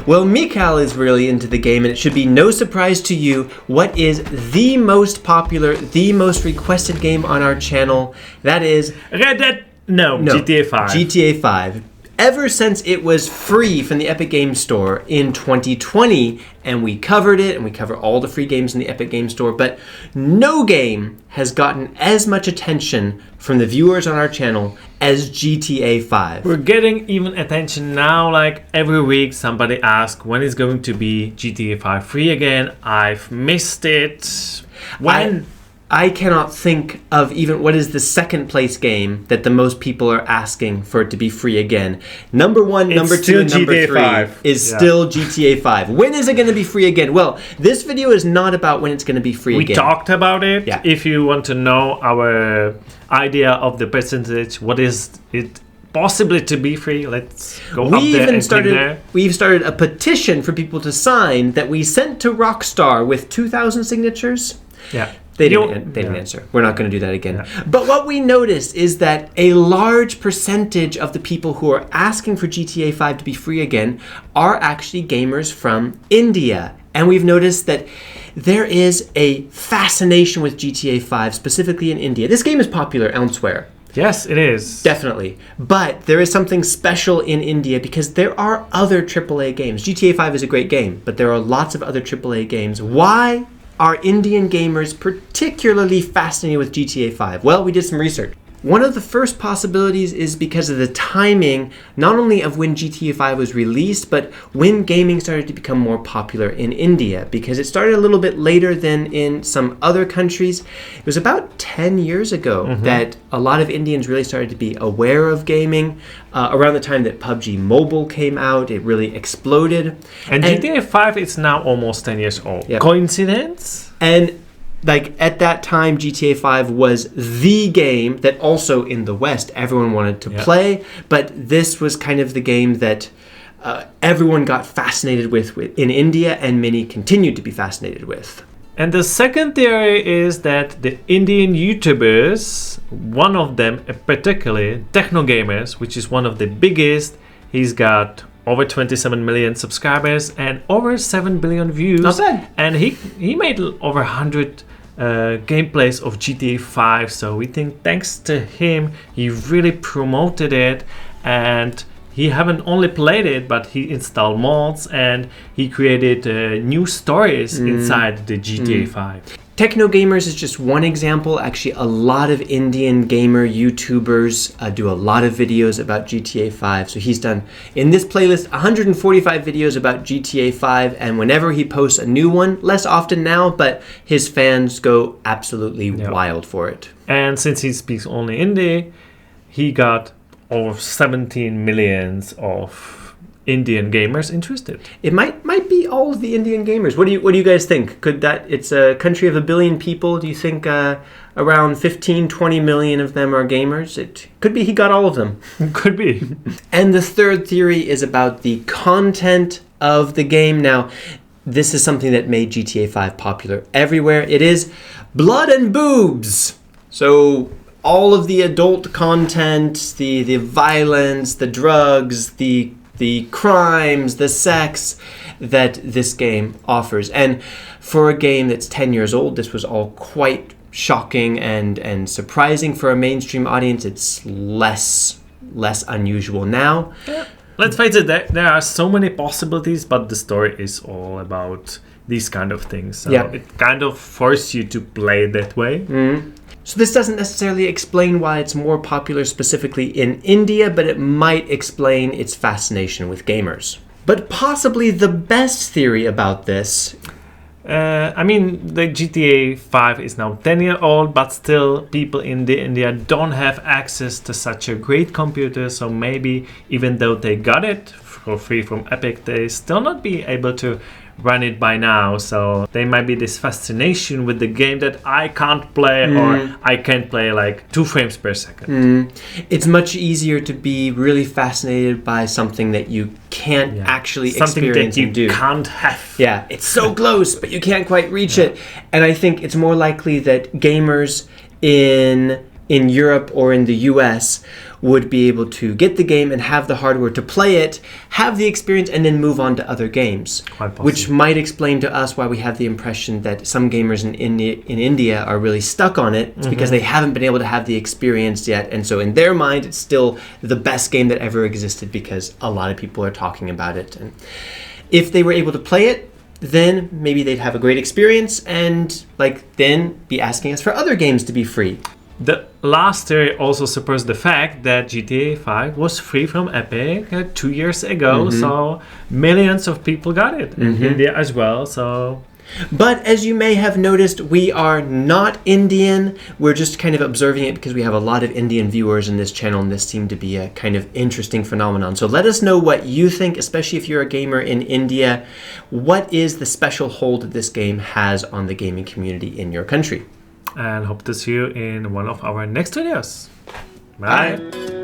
Well, Michal is really into the game, and it should be no surprise to you what is the most popular, the most requested game on our channel. That is... GTA 5. GTA 5. Ever since it was free from the Epic Games Store in 2020, and we covered it, and we cover all the free games in the Epic Games Store, but no game has gotten as much attention from the viewers on our channel as GTA 5. We're getting even attention now, like every week somebody asks when is going to be GTA 5 free again. I've missed it. When? I cannot think of even what is the second place game that the most people are asking for it to be free again. Number one, number two, and number three is still GTA 5. When is it going to be free again? Well, this video is not about when it's going to be free again. We talked about it. Yeah. If you want to know our idea of the percentage, what is it possibly to be free, let's go up there and click there. We've started a petition for people to sign that we sent to Rockstar with 2,000 signatures. Yeah. They didn't answer. We're not going to do that again. Yeah. But what we noticed is that a large percentage of the people who are asking for GTA 5 to be free again are actually gamers from India. And we've noticed that there is a fascination with GTA 5, specifically in India. This game is popular elsewhere. Yes, it is. Definitely. But there is something special in India because there are other AAA games. GTA 5 is a great game, but there are lots of other AAA games. Why are Indian gamers particularly fascinated with GTA 5? Well, we did some research. One of the first possibilities is because of the timing, not only of when GTA 5 was released, but when gaming started to become more popular in India, because it started a little bit later than in some other countries. It was about 10 years ago that a lot of Indians really started to be aware of gaming. Around the time that PUBG Mobile came out, it really exploded. And GTA 5 is now almost 10 years old. Yep. Coincidence? And like at that time, GTA 5 was the game that also in the West everyone wanted to play, but this was kind of the game that everyone got fascinated with in India, and many continued to be fascinated with. And the second theory is that the Indian YouTubers, one of them particularly, Techno Gamers, which is one of the biggest, he's got over 27 million subscribers and over 7 billion views. Not bad. And he made over 100 gameplays of GTA 5. So we think thanks to him, he really promoted it, and he haven't only played it, but he installed mods and he created new stories inside the GTA 5. Techno Gamers is just one example. Actually, a lot of Indian gamer YouTubers do a lot of videos about GTA 5. So he's done, in this playlist, 145 videos about GTA 5. And whenever he posts a new one, less often now, but his fans go absolutely wild for it. And since he speaks only Hindi, he got over 17 millions of Indian gamers interested. It might be all of the Indian gamers. What do you guys think? Could that, it's a country of 1 billion people. Do you think around 15-20 million of them are gamers? It could be he got all of them. Could be. And the third theory is about the content of the game. Now, this is something that made GTA 5 popular everywhere. It is blood and boobs. So all of the adult content, the violence, the drugs, the crimes, the sex that this game offers. And for a game that's 10 years old, this was all quite shocking and surprising for a mainstream audience. It's less unusual now. Yeah. Let's face it, there are so many possibilities, but the story is all about these kind of things. So it kind of forces you to play that way. So this doesn't necessarily explain why it's more popular specifically in India, but it might explain its fascination with gamers. But possibly the best theory about this... I mean, the GTA 5 is now 10 years old, but still people in India don't have access to such a great computer. So maybe even though they got it for free from Epic, they still not be able to run it by now. So there might be this fascination with the game that I can't play or I can't play like 2 frames per second. It's much easier to be really fascinated by something that you can't actually experience and do. Something that you can't have. Yeah, it's so close, but you can't quite reach it. And I think it's more likely that gamers in Europe or in the US would be able to get the game and have the hardware to play it, have the experience, and then move on to other games. Quite possible. Which might explain to us why we have the impression that some gamers in India are really stuck on it. It's because they haven't been able to have the experience yet, and so in their mind it's still the best game that ever existed because a lot of people are talking about it. And if they were able to play it, then maybe they'd have a great experience and then be asking us for other games to be free. The last theory also supports the fact that GTA 5 was free from Epic 2 years ago, so millions of people got it in India as well. So, but as you may have noticed, we are not Indian. We're just kind of observing it because we have a lot of Indian viewers in this channel, and this seemed to be a kind of interesting phenomenon. So let us know what you think, especially if you're a gamer in India. What is the special hold that this game has on the gaming community in your country? and hope to see you in one of our next videos. Bye. Bye.